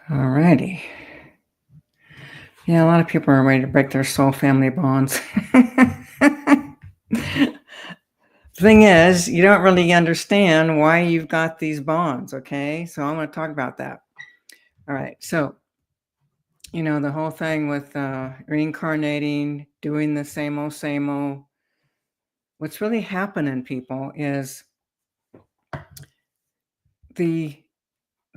All righty. Yeah, a lot of people are ready to break their soul family bonds. Thing is, you don't really understand why you've got these bonds, okay? So I'm going to talk about that. All right. So, the whole thing with reincarnating, doing the same old, what's really happening, people, is the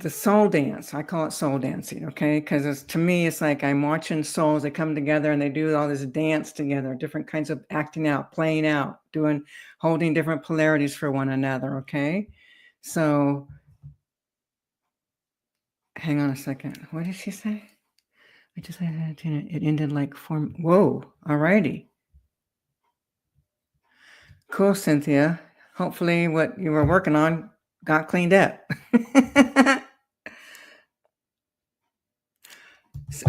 the soul dance. I call it soul dancing, okay? Because to me, it's like I'm watching souls. They come together and they do all this dance together, different kinds of acting out, playing out, holding different polarities for one another, okay? So, hang on a second. What did she say? I just had it ended like form. Whoa, alrighty. Cool, Cynthia. Hopefully, what you were working on got cleaned up.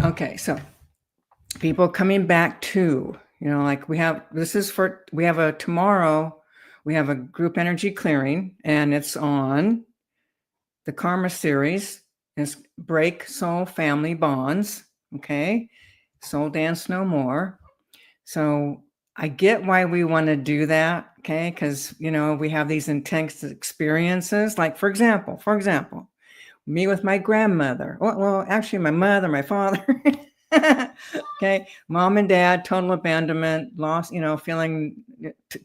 Okay, so people coming back to, like we have tomorrow, we have a group energy clearing, and it's on the Karma series. It's Break Soul Family Bonds. Okay, Soul Dance No More. So I get why we want to do that. Okay, because we have these intense experiences. Like for example, me with my grandmother. Well, actually, my mother, my father. Okay, mom and dad, total abandonment, lost. Feeling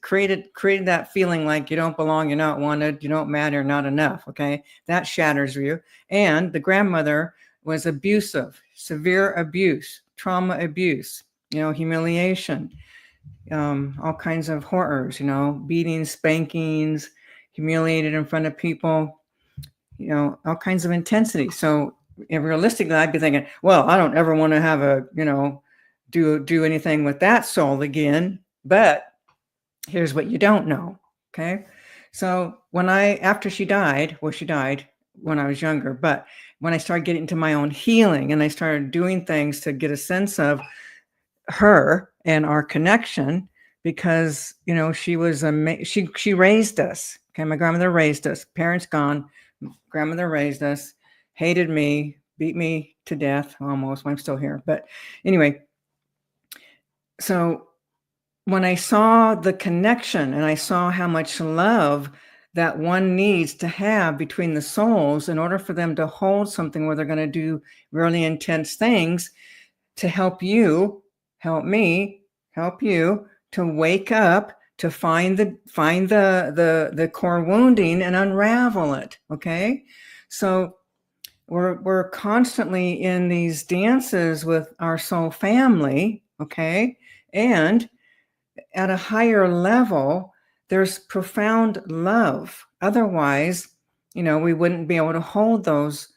created that feeling like you don't belong, you're not wanted, you don't matter, not enough. Okay, that shatters you. And the grandmother was abusive, severe abuse, trauma abuse. Humiliation, all kinds of horrors. Beatings, spankings, humiliated in front of people. All kinds of intensity. So realistically, I'd be thinking, well, I don't ever want to have do anything with that soul again. But here's what you don't know. Okay. So after she died, she died when I was younger, but when I started getting into my own healing and I started doing things to get a sense of her and our connection, because, she was, she raised us. Okay. My grandmother raised us, parents gone. Grandmother raised us, hated me, beat me to death almost. I'm still here. But anyway, so when I saw the connection and I saw how much love that one needs to have between the souls in order for them to hold something where they're going to do really intense things to help you, help me, help you to wake up, to find the core wounding and unravel it. Okay. So we're constantly in these dances with our soul family. Okay. And at a higher level, there's profound love. Otherwise, we wouldn't be able to hold those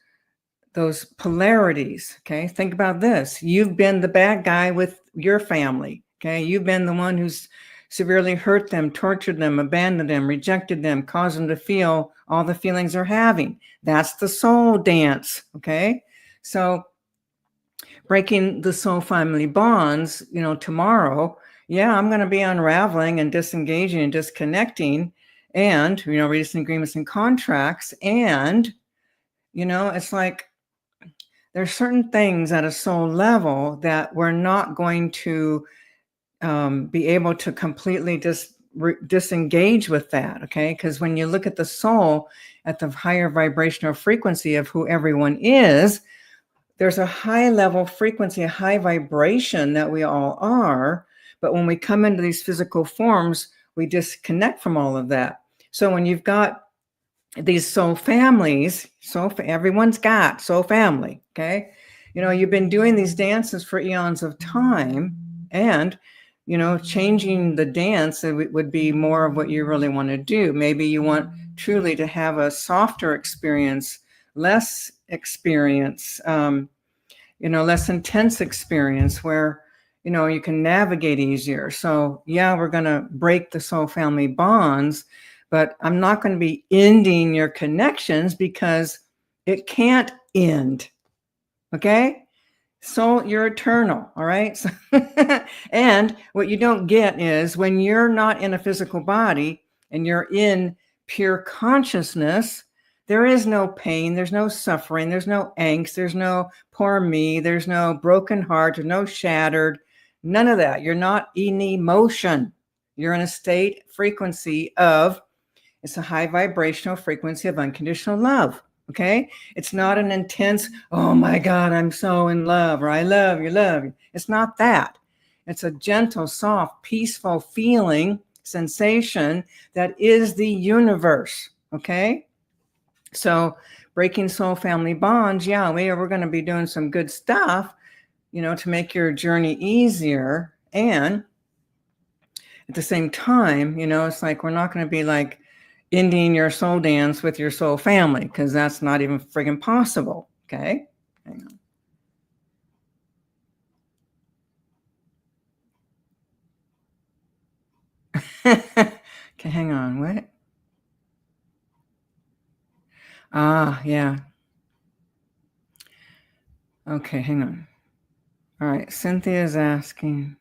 polarities. Okay. Think about this. You've been the bad guy with your family. Okay. You've been the one who's severely hurt them, tortured them, abandoned them, rejected them, caused them to feel all the feelings they're having. That's the soul dance. Okay. So breaking the soul family bonds, tomorrow, yeah, I'm going to be unraveling and disengaging and disconnecting and, releasing agreements and contracts. And, it's like, there's certain things at a soul level that we're not going to be able to completely disengage with that. Okay. Because when you look at the soul at the higher vibrational frequency of who everyone is, there's a high level frequency, a high vibration that we all are. But when we come into these physical forms, we disconnect from all of that. So when you've got these soul families, everyone's got soul family. Okay. You've been doing these dances for eons of time, and, changing the dance would be more of what you really want to do. Maybe you want truly to have a softer experience, less experience, less intense experience where, you can navigate easier. So yeah, we're going to break the soul family bonds, but I'm not going to be ending your connections because it can't end. Okay. So you're eternal. All right. So and what you don't get is when you're not in a physical body and you're in pure consciousness, There is no pain. There's no suffering. There's no angst. There's no poor me. There's no broken heart. There's no shattered. None of that. You're not in emotion. You're in a state frequency of, it's a high vibrational frequency of unconditional love. Okay. It's not an intense, oh my God, I'm so in love, or I love you, love you. It's not that. It's a gentle, soft, peaceful feeling, sensation that is the universe. Okay. So breaking soul family bonds, yeah, we're going to be doing some good stuff, to make your journey easier. And at the same time, it's like, we're not going to be like ending your soul dance with your soul family, because that's not even friggin' possible. Okay. Hang on. Okay, hang on. What? Ah, yeah. Okay, hang on. All right, Cynthia's asking.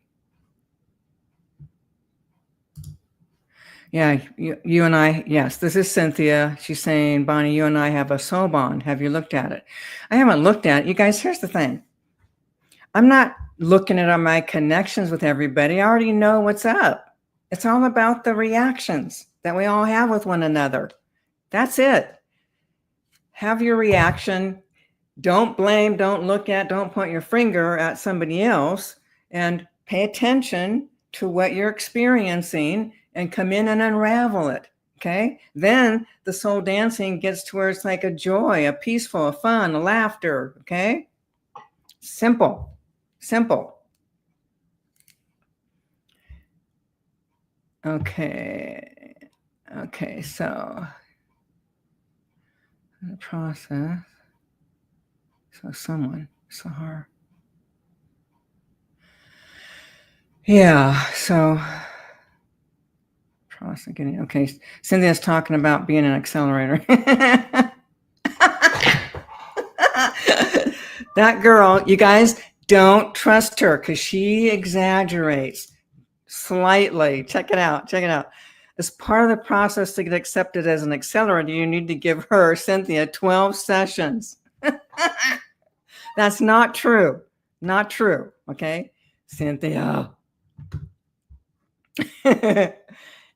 Yeah, you and I, yes, this is Cynthia. She's saying, Bonnie, you and I have a soul bond. Have you looked at it? I haven't looked at it. You guys, here's the thing. I'm not looking at my connections with everybody. I already know what's up. It's all about the reactions that we all have with one another. That's it. Have your reaction. Don't blame, don't look at, don't point your finger at somebody else, and pay attention to what you're experiencing and come in and unravel it. Okay. Then the soul dancing gets to where it's like a joy, a peaceful, a fun, a laughter. Okay. Simple. Okay. So the process. So someone saw her. Yeah. So process getting, okay. Cynthia's talking about being an accelerator. That girl, you guys, don't trust her, because she exaggerates slightly. Check it out. As part of the process to get accepted as an accelerator, you need to give her, Cynthia, 12 sessions. That's not true. Okay, Cynthia.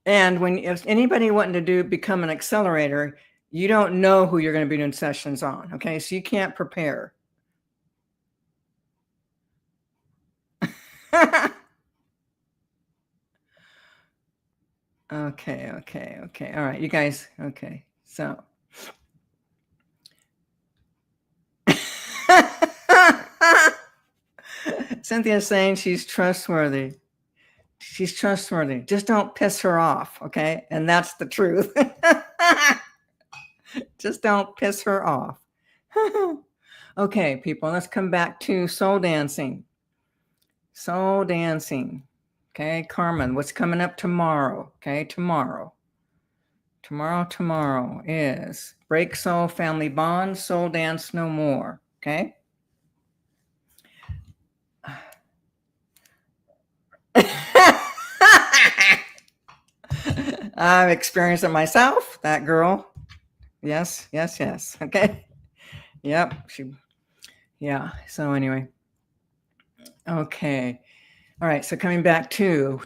And if anybody wanting to become an accelerator, you don't know who you're going to be doing sessions on. Okay, so you can't prepare. Okay. All right, you guys. Okay, so. Cynthia's saying she's trustworthy. Just don't piss her off, okay? And that's the truth. Just don't piss her off. Okay, people, let's come back to soul dancing. Okay, Carmen, what's coming up tomorrow? Okay, tomorrow is break soul family bond, soul dance no more. Okay. I've experienced it myself, that girl. Yes. Okay. Yep. Yeah. So anyway. Okay. All right. So coming back to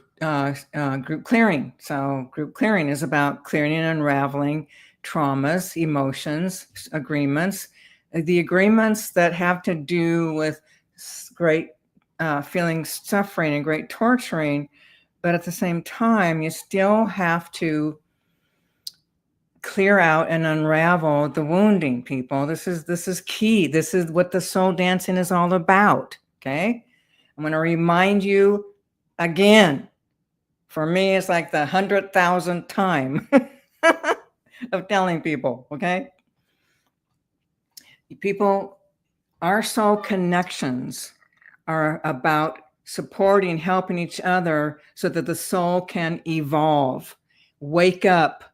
group clearing. So group clearing is about clearing and unraveling traumas, emotions, agreements. The agreements that have to do with great feeling suffering and great torturing, but at the same time, you still have to clear out and unravel the wounding, people. This is key. This is what the soul dancing is all about. Okay. I'm going to remind you again. For me, it's like the 100,000th time of telling people. Okay. People, our soul connections are about supporting, helping each other so that the soul can evolve, wake up,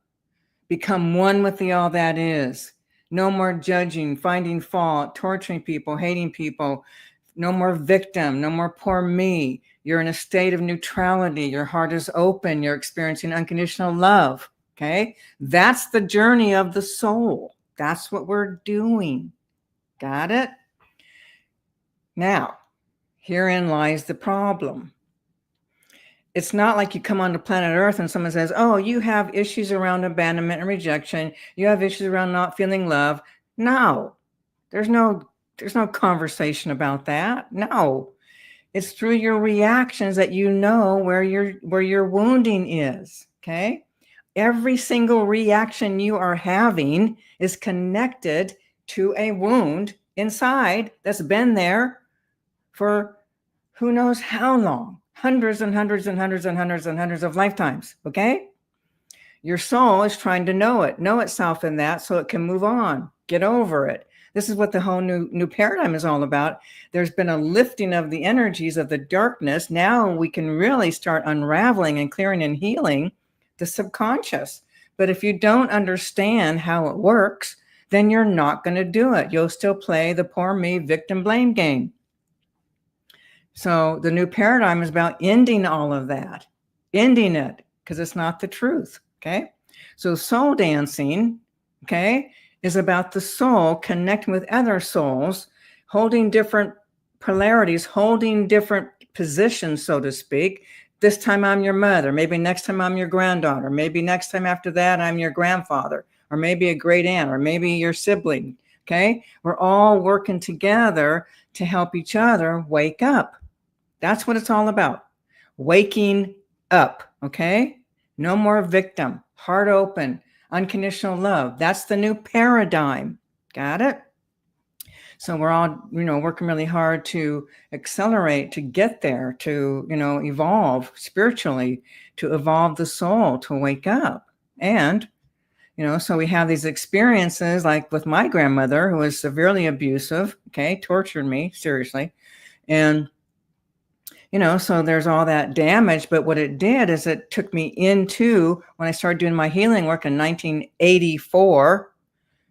become one with the all that is. No more judging, finding fault, torturing people, hating people. No more victim, no more poor me. You're in a state of neutrality. Your heart is open. You're experiencing unconditional love. Okay. That's the journey of the soul. That's what we're doing. Got it? Now, herein lies the problem. It's not like you come onto planet Earth and someone says, oh, you have issues around abandonment and rejection. You have issues around not feeling love. No, there's no conversation about that. No, it's through your reactions that you know where your wounding is. Okay. Every single reaction you are having is connected to a wound inside that's been there for who knows how long, hundreds and hundreds and hundreds and hundreds and hundreds of lifetimes. Okay. Your soul is trying to know itself in that so it can move on, get over it. This is what the whole new paradigm is all about. There's been a lifting of the energies of the darkness. Now we can really start unraveling and clearing and healing the subconscious. But if you don't understand how it works, then you're not going to do it. You'll still play the poor me victim blame game. So the new paradigm is about ending all of that, ending it, because it's not the truth. Okay. So soul dancing, okay, is about the soul connecting with other souls, holding different polarities, holding different positions, so to speak. This time I'm your mother. Maybe next time I'm your granddaughter. Maybe next time after that, I'm your grandfather, or maybe a great aunt, or maybe your sibling. Okay. We're all working together to help each other wake up. That's what it's all about. Waking up. Okay. No more victim, heart open, unconditional love. That's the new paradigm. Got it? So we're all, working really hard to accelerate, to get there, to, evolve spiritually, to evolve the soul, to wake up. And, so we have these experiences like with my grandmother, who was severely abusive, okay, tortured me, seriously. And so there's all that damage. But what it did is it took me into, when I started doing my healing work in 1984,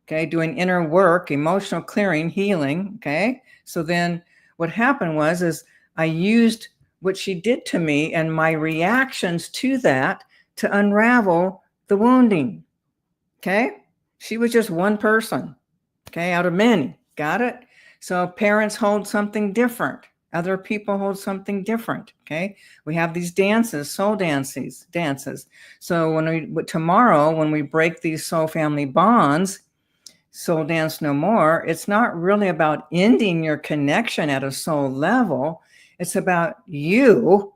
okay, doing inner work, emotional clearing, healing, okay. So then what happened is I used what she did to me and my reactions to that to unravel the wounding, okay. She was just one person, okay, out of many. Got it? So parents hold something different. Other people hold something different. Okay. We have these dances, soul dances. So tomorrow, when we break these soul family bonds, soul dance no more, it's not really about ending your connection at a soul level. It's about you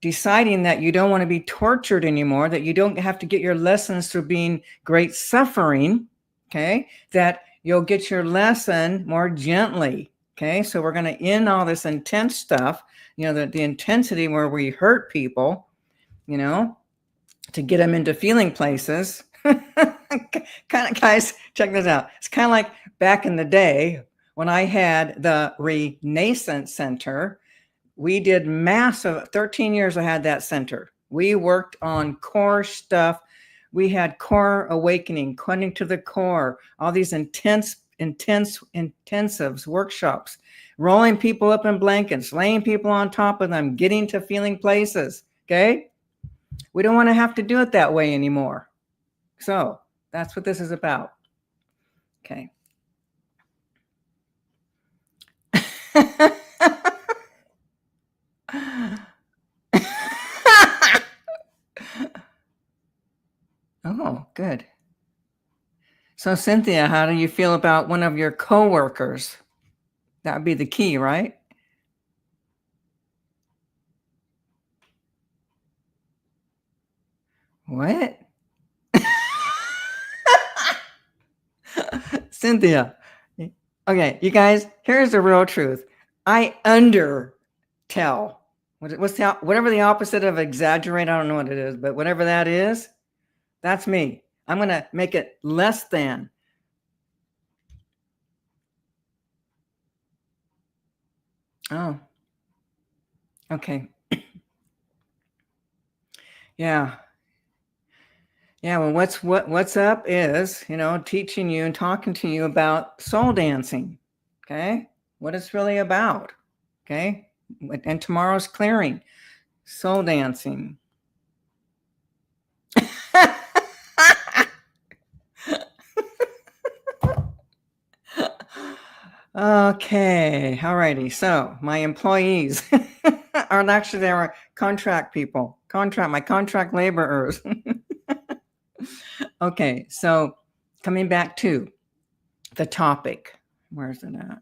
deciding that you don't want to be tortured anymore, that you don't have to get your lessons through being great suffering. Okay. That you'll get your lesson more gently. Okay, so we're going to end all this intense stuff, the intensity where we hurt people, to get them into feeling places. Kind of, guys, check this out. It's kind of like back in the day when I had the Renaissance Center. We did massive, 13 years I had that center. We worked on core stuff. We had core awakening, connecting to the core, all these intensives, workshops, rolling people up in blankets, laying people on top of them, getting to feeling places. Okay. We don't want to have to do it that way anymore. So that's what this is about. Okay. Oh, good. So Cynthia, how do you feel about one of your coworkers? That would be the key, right? What? Cynthia. Okay, you guys, here's the real truth. I undertell. Whatever the opposite of exaggerate, I don't know what it is, but whatever that is, that's me. I'm going to make it less than. Oh, okay. Yeah. Yeah, well, what's up is, teaching you and talking to you about soul dancing, okay? What it's really about, okay? And tomorrow's clearing, soul dancing. Okay, alrighty. So my employees are actually they were contract people, my contract laborers. Okay, so coming back to the topic, where's it at?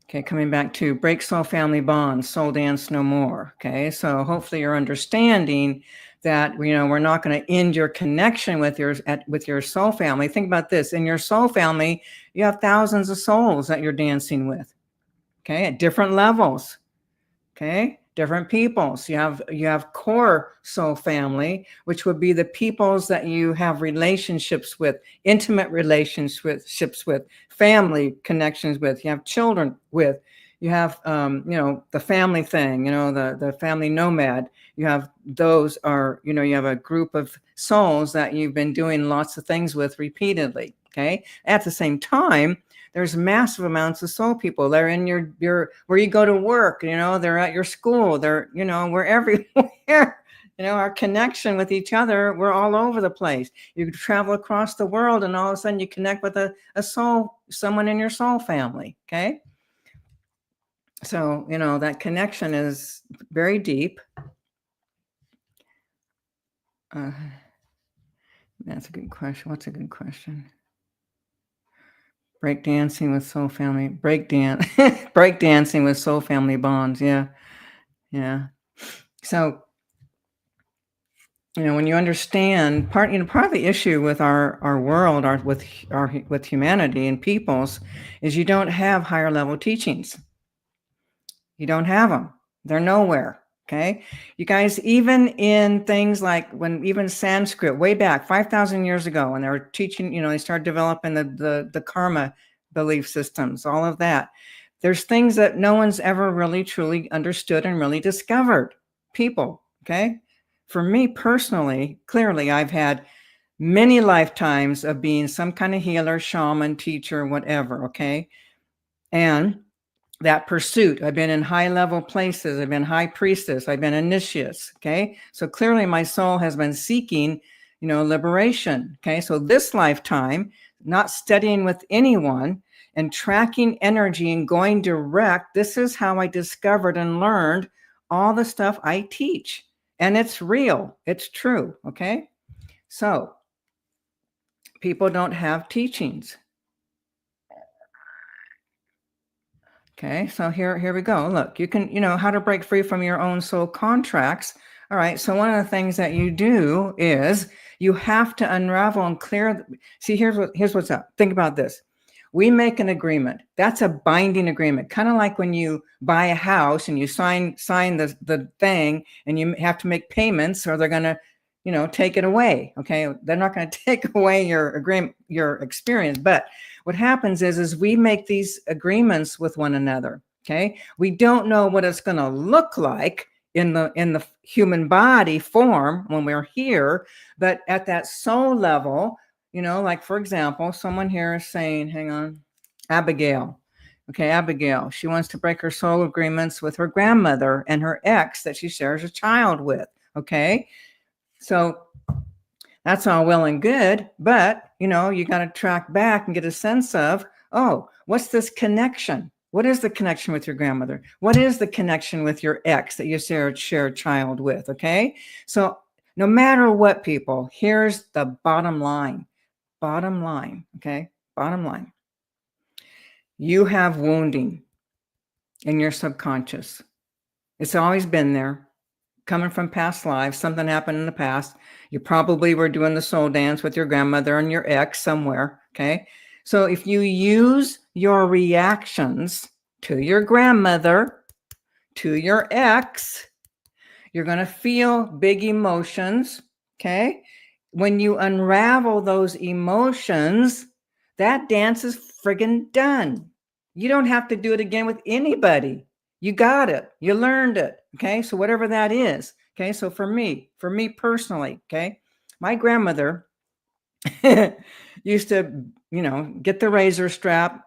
Okay, coming back to break soul family bonds, soul dance no more. Okay, so hopefully you're understanding that we're not going to end your connection with your soul family. Think about this: in your soul family, you have thousands of souls that you're dancing with. Okay, at different levels. Okay, different peoples. You have core soul family, which would be the peoples that you have relationships with, intimate relationships with, family connections with. You have children with. You have the family thing. The family nomad. You have those are you have a group of souls that you've been doing lots of things with repeatedly. Okay, at the same time, there's massive amounts of soul people. They're in your where you go to work, they're at your school, they're, we're everywhere. Our connection with each other, we're all over the place. You travel across the world and all of a sudden you connect with a soul, someone in your soul family. Okay. So, that connection is very deep. That's a good question. What's a good question? Break dancing with soul family. Break dancing with soul family bonds. Yeah. Yeah. So, when you understand part of the issue with our world, with humanity and peoples, is you don't have higher level teachings. You don't have them. They're nowhere. Okay. You guys, even in things like even Sanskrit way back 5,000 years ago, when they were teaching, they started developing the karma belief systems, all of that. There's things that no one's ever really truly understood and really discovered. People. Okay. For me personally, clearly, I've had many lifetimes of being some kind of healer, shaman, teacher, whatever. Okay. And that pursuit. I've been in high level places. I've been high priestess. I've been initiates. Okay. So clearly my soul has been seeking, liberation. Okay. So this lifetime, not studying with anyone and tracking energy and going direct. This is how I discovered and learned all the stuff I teach. And it's real. It's true. Okay. So people don't have teachings. Okay, so here we go. Look, you can, how to break free from your own soul contracts. All right, so one of the things that you do is you have to unravel and clear. See, here's what's up. Think about this. We make an agreement. That's a binding agreement, kind of like when you buy a house and you sign the thing and you have to make payments or they're going to, take it away. Okay, they're not going to take away your agreement, your experience, but what happens is we make these agreements with one another. Okay. We don't know what it's going to look like in the human body form when we're here, but at that soul level, like for example, someone here is saying, hang on, Abigail. Okay, Abigail, she wants to break her soul agreements with her grandmother and her ex that she shares a child with. Okay. So that's all well and good, but you got to track back and get a sense of, oh, what's this connection? What is the connection with your grandmother? What is the connection with your ex that you share a child with? Okay. So no matter what, people, here's the bottom line. Okay. Bottom line. You have wounding in your subconscious. It's always been there. Coming from past lives, something happened in the past. You probably were doing the soul dance with your grandmother and your ex somewhere. Okay. So if you use your reactions to your grandmother, to your ex, you're going to feel big emotions. Okay. When you unravel those emotions, that dance is friggin' done. You don't have to do it again with anybody. You got it. You learned it. Okay. So whatever that is. Okay. So for me personally, okay, my grandmother used to, get the razor strap,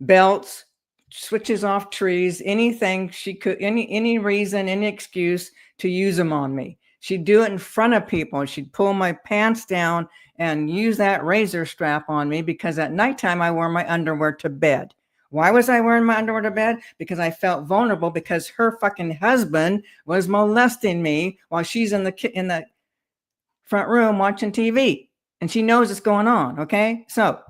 belts, switches off trees, anything she could, any reason, any excuse to use them on me. She'd do it in front of people. She'd pull my pants down and use that razor strap on me because at nighttime I wore my underwear to bed. Why was I wearing my underwear to bed? Because I felt vulnerable because her fucking husband was molesting me while she's in the front room watching TV, and she knows it's going on. Okay, so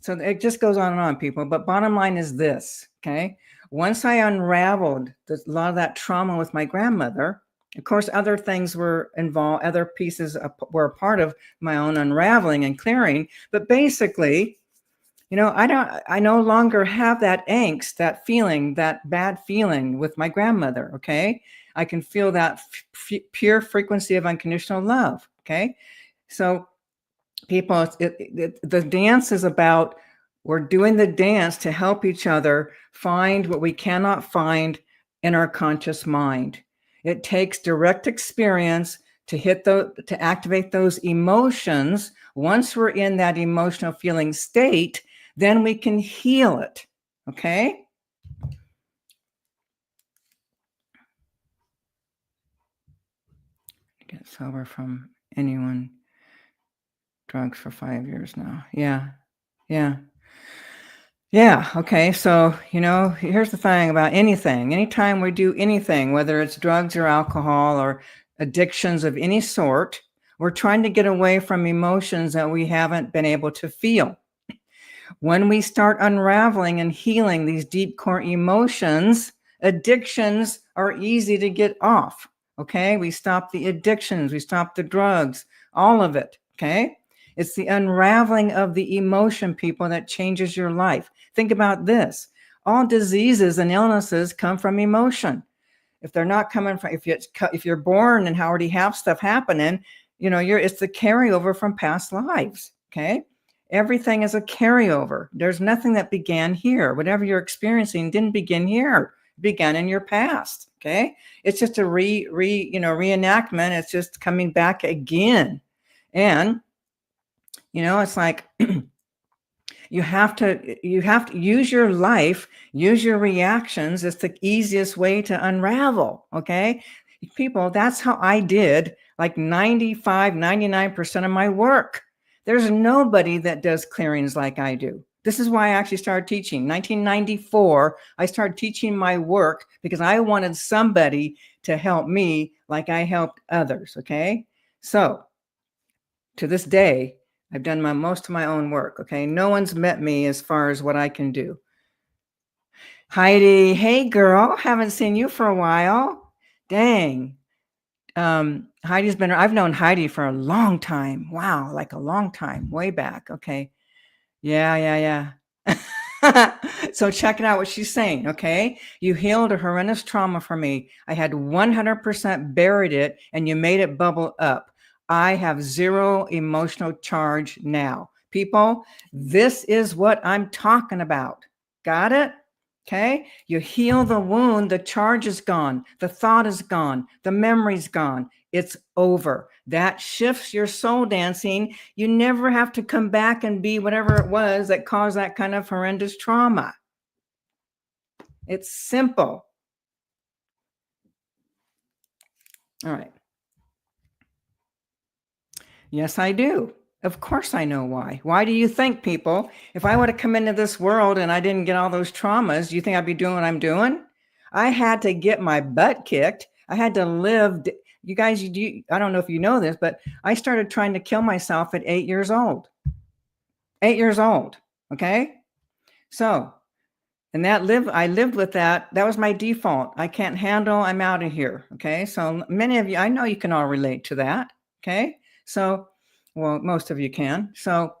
it just goes on and on, people. But bottom line is this. Okay, once I unraveled a lot of that trauma with my grandmother, of course, other things were involved. Other pieces were a part of my own unraveling and clearing. But basically, I no longer have that angst, that feeling, that bad feeling with my grandmother. Okay, I can feel that pure frequency of unconditional love. Okay, so people, the dance is about, we're doing the dance to help each other find what we cannot find in our conscious mind. It takes direct experience to activate those emotions. Once we're in that emotional feeling state, then we can heal it. Okay? Get sober from anyone. Drugs for 5 years now. Yeah. Okay. So, here's the thing about anything. Anytime we do anything, whether it's drugs or alcohol or addictions of any sort, we're trying to get away from emotions that we haven't been able to feel. When we start unraveling and healing these deep core emotions, addictions are easy to get off. Okay. We stop the addictions, we stop the drugs, all of it. Okay. It's the unraveling of the emotion, people, that changes your life. Think about this. All diseases and illnesses come from emotion. If they're not coming from, if you're born and already have stuff happening, it's the carryover from past lives. Okay. Everything is a carryover. There's nothing that began here. Whatever you're experiencing didn't begin here. It began in your past. Okay. It's just a reenactment. It's just coming back again. And it's like you have to use your life, use your reactions. It's the easiest way to unravel. Okay, people, that's how I did like 99% of my work. There's nobody that does clearings like I do. This is why I actually started teaching. 1994, I started teaching my work because I wanted somebody to help me like I helped others. Okay, so to this day, I've done most of my own work. Okay. No one's met me as far as what I can do. Heidi, hey girl, haven't seen you for a while. Dang. I've known Heidi for a long time. Wow. Like a long time, way back. Okay. Yeah. So check it out what she's saying. Okay. You healed a horrendous trauma for me. I had 100% buried it and you made it bubble up. I have zero emotional charge now. People, this is what I'm talking about. Got it? Okay. You heal the wound. The charge is gone. The thought is gone. The memory's gone. It's over. That shifts your soul dancing. You never have to come back and be whatever it was that caused that kind of horrendous trauma. It's simple. All right. Yes, I do. Of course I know why. Why do you think, people? If I would have come into this world and I didn't get all those traumas, do you think I'd be doing what I'm doing? I had to get my butt kicked. I had to live. You guys, I don't know if you know this, but I started trying to kill myself at 8 years old. 8 years old. Okay. So, and I lived with that. That was my default. I can't handle, I'm out of here. Okay. So many of you, I know you can all relate to that. Okay. So, well, most of you can. So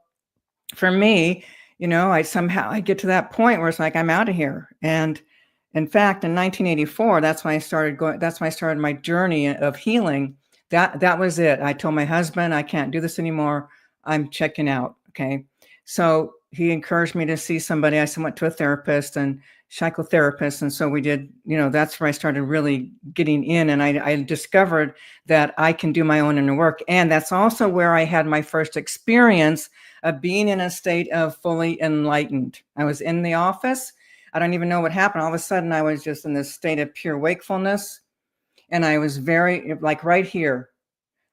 for me, I get to that point where it's like, I'm out of here. And in fact, in 1984, that's when I started my journey of healing. That was it. I told my husband, I can't do this anymore. I'm checking out. Okay. So he encouraged me to see somebody. I went to a therapist and psychotherapist. And so we did, that's where I started really getting in. And I discovered that I can do my own inner work. And that's also where I had my first experience of being in a state of fully enlightened. I was in the office. I don't even know what happened. All of a sudden, I was just in this state of pure wakefulness. And I was very, like right here,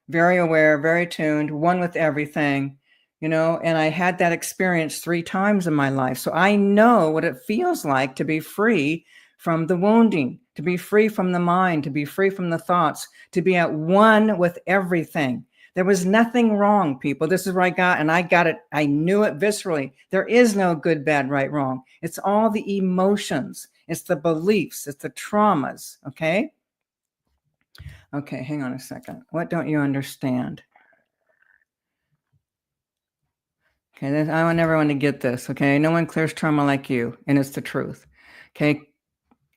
very aware, very tuned, one with everything. you know, and I had that experience 3 times in my life. So I know what it feels like to be free from the wounding, to be free from the mind, to be free from the thoughts, to be at one with everything. There was nothing wrong, people. This is what I got, and I got it. I knew it viscerally. There is no good, bad, right, wrong. It's all the emotions. It's the beliefs. It's the traumas, okay? Okay, hang on a second. What don't you understand? Okay, I want everyone to get this, okay? No one clears trauma like you, and it's the truth.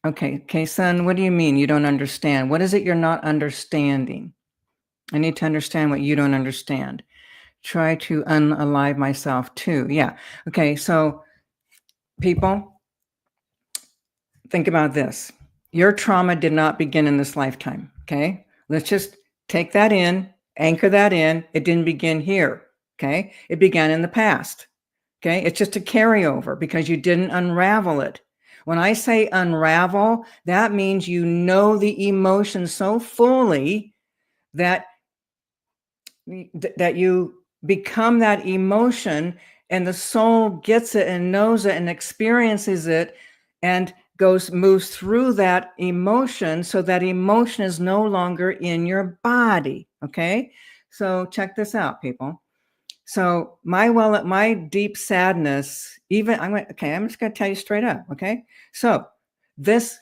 Okay, son, what do you mean you don't understand? What is it you're not understanding? I need to understand what you don't understand. Try to unalive myself too. Yeah. Okay, so people, think about this. Your trauma did not begin in this lifetime, okay? Let's just take that in, anchor that in. It didn't begin here, okay? It began in the past, okay? It's just a carryover because you didn't unravel it. When I say unravel, that means you know the emotion so fully that you become that emotion, and the soul gets it and knows it and experiences it and moves through that emotion, so that emotion is no longer in your body. Okay, so check this out, people. So my deep sadness, I'm just going to tell you straight up. Okay, so this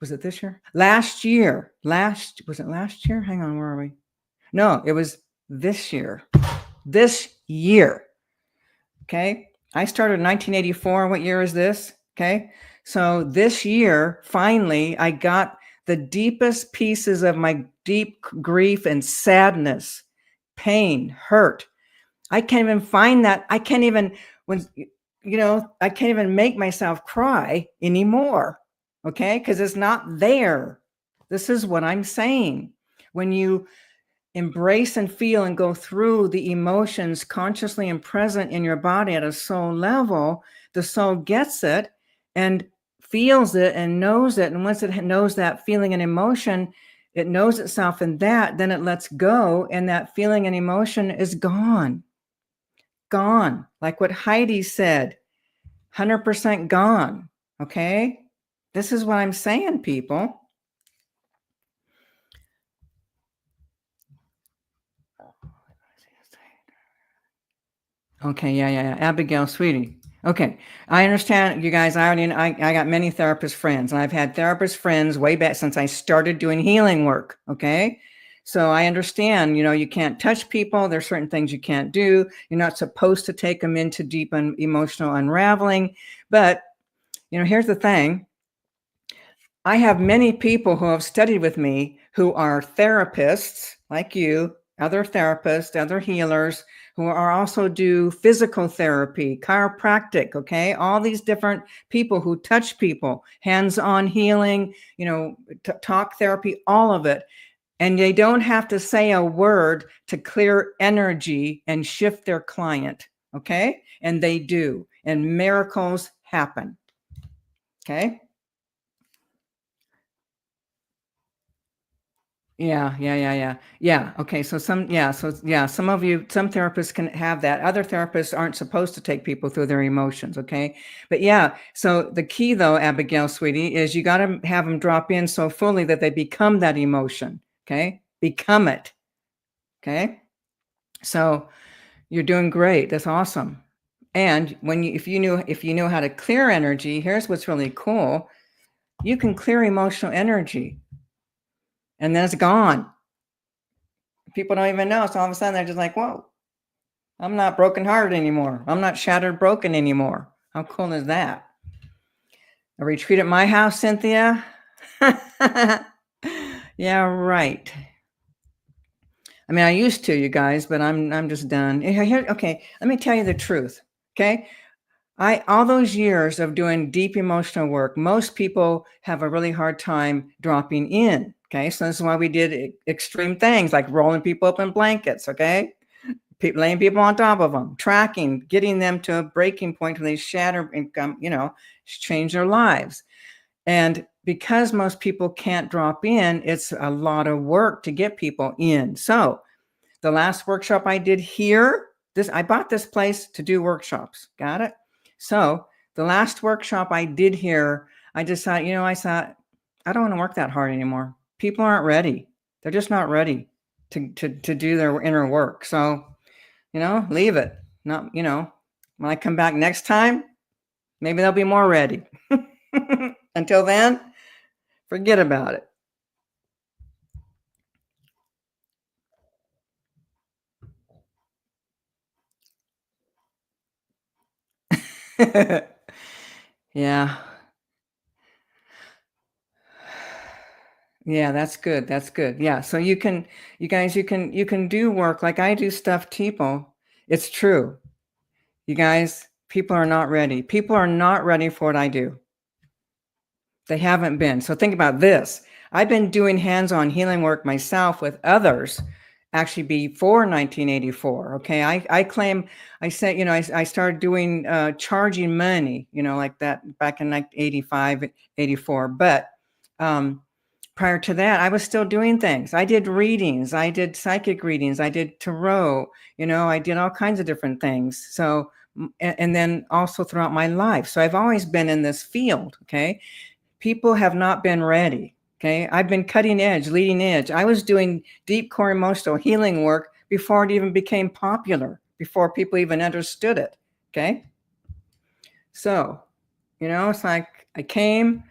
was it this year? Was it last year? Hang on, where are we? No, it was this year. Okay. I started in 1984. What year is this? Okay. So this year, finally, I got the deepest pieces of my deep grief and sadness, pain, hurt. I can't even find that. I can't even make myself cry anymore. Okay. Because it's not there. This is what I'm saying. When you embrace and feel and go through the emotions consciously and present in your body at a soul level, the soul gets it and feels it and knows it. And once it knows that feeling and emotion, it knows itself in that, then it lets go, and that feeling and emotion is gone. Gone. Like what Heidi said, 100% gone. Okay? This is what I'm saying, people. Okay, yeah. Abigail, sweetie. Okay, I understand you guys. I got many therapist friends, and I've had therapist friends way back since I started doing healing work. Okay, so I understand. You can't touch people. There's certain things you can't do. You're not supposed to take them into deep and emotional unraveling. But here's the thing. I have many people who have studied with me who are therapists like you, other therapists, other healers, who are also do physical therapy, chiropractic, okay? All these different people who touch people, hands-on healing, talk therapy, all of it. And they don't have to say a word to clear energy and shift their client, okay? And they do, and miracles happen, okay? Yeah. Okay. So some of you, some therapists can have that. Other therapists aren't supposed to take people through their emotions. Okay. But yeah. So the key though, Abigail, sweetie, is you got to have them drop in so fully that they become that emotion. Okay. Become it. Okay. So you're doing great. That's awesome. And if you knew how to clear energy, here's what's really cool. You can clear emotional energy and then it's gone. People don't even know. So all of a sudden they're just like, whoa, I'm not brokenhearted anymore. I'm not shattered broken anymore. How cool is that? A retreat at my house, Cynthia? Yeah, right. I mean, I used to, you guys, but I'm just done. Okay, let me tell you the truth. Okay. All those years of doing deep emotional work, most people have a really hard time dropping in. Okay. So this is why we did extreme things like rolling people up in blankets. Okay. Laying people on top of them, tracking, getting them to a breaking point where they shatter and change their lives. And because most people can't drop in, it's a lot of work to get people in. So the last workshop I did here, I bought this place to do workshops. Got it? So the last workshop I did here, I decided, I thought, I don't want to work that hard anymore. People aren't ready. They're just not ready to do their inner work. So, leave it. Not, when I come back next time, maybe they'll be more ready. Until then, forget about it. Yeah. Yeah, that's good. That's good. Yeah. So you guys, you can do work like I do stuff, people. It's true. You guys, people are not ready. People are not ready for what I do. They haven't been. So think about this. I've been doing hands-on healing work myself with others actually before 1984. Okay. I claim, I said, I started doing charging money, like that back in like 85, 84. But prior to that, I was still doing things. I did readings. I did psychic readings. I did tarot. I did all kinds of different things. So, and then also throughout my life. So I've always been in this field. Okay. People have not been ready. Okay. I've been cutting edge, leading edge. I was doing deep core emotional healing work before it even became popular, before people even understood it. Okay. So, it's like I came,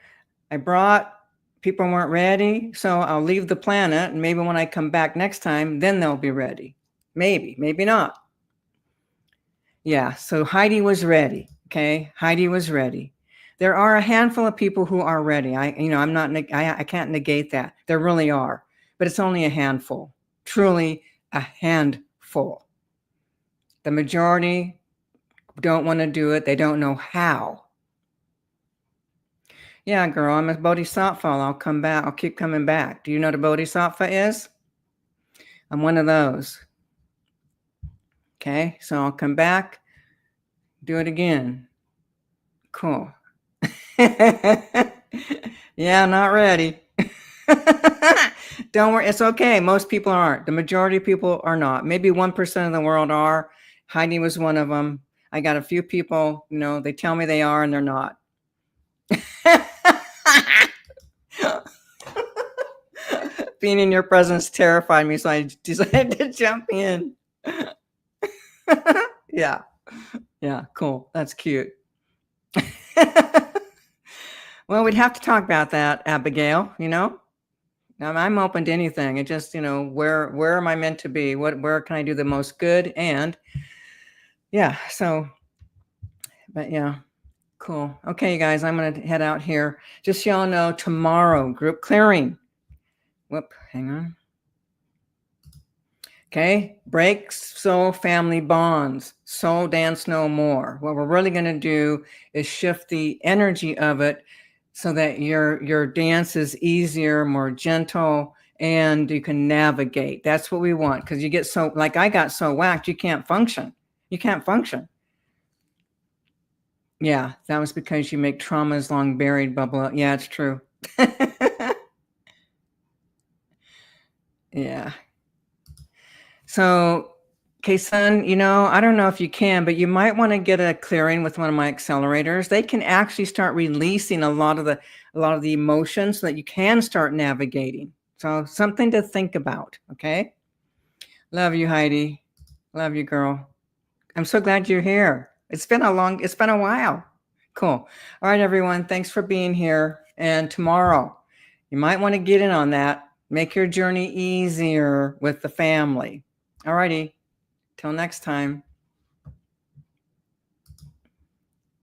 I brought, people weren't ready. So I'll leave the planet. And maybe when I come back next time, then they'll be ready. Maybe, maybe not. Yeah. So Heidi was ready. Okay. Heidi was ready. There are a handful of people who are ready. I can't negate that. There really are, but it's only a handful, truly a handful. The majority don't want to do it. They don't know how. Yeah, girl, I'm a bodhisattva. I'll come back. I'll keep coming back. Do you know what a bodhisattva is? I'm one of those. Okay, so I'll come back, do it again. Cool. Yeah, not ready. Don't worry. It's okay. Most people aren't. The majority of people are not. Maybe 1% of the world are. Heidi was one of them. I got a few people, they tell me they are and they're not. Being in your presence terrified me, so I decided to jump in. Yeah. Yeah, cool. That's cute. Well, we'd have to talk about that, Abigail, I'm open to anything. It just, where am I meant to be? Where can I do the most good? And yeah, so, but yeah, cool. Okay, you guys, I'm going to head out here. Just so y'all know, tomorrow, group clearing. Whoop, hang on. Okay, break soul family bonds, soul dance no more. What we're really going to do is shift the energy of it so that your dance is easier, more gentle, and you can navigate. That's what we want, because you get so, like I got so whacked, you can't function. You can't function. Yeah, that was because you make traumas long buried, blah, blah. Yeah, it's true. Yeah. So, okay, son, I don't know if you can, but you might want to get a clearing with one of my accelerators. They can actually start releasing a lot of the emotions so that you can start navigating. So something to think about. Okay. Love you, Heidi. Love you, girl. I'm so glad you're here. It's been a while. Cool. All right, everyone. Thanks for being here. And tomorrow, you might want to get in on that. Make your journey easier with the family. All righty. Till next time.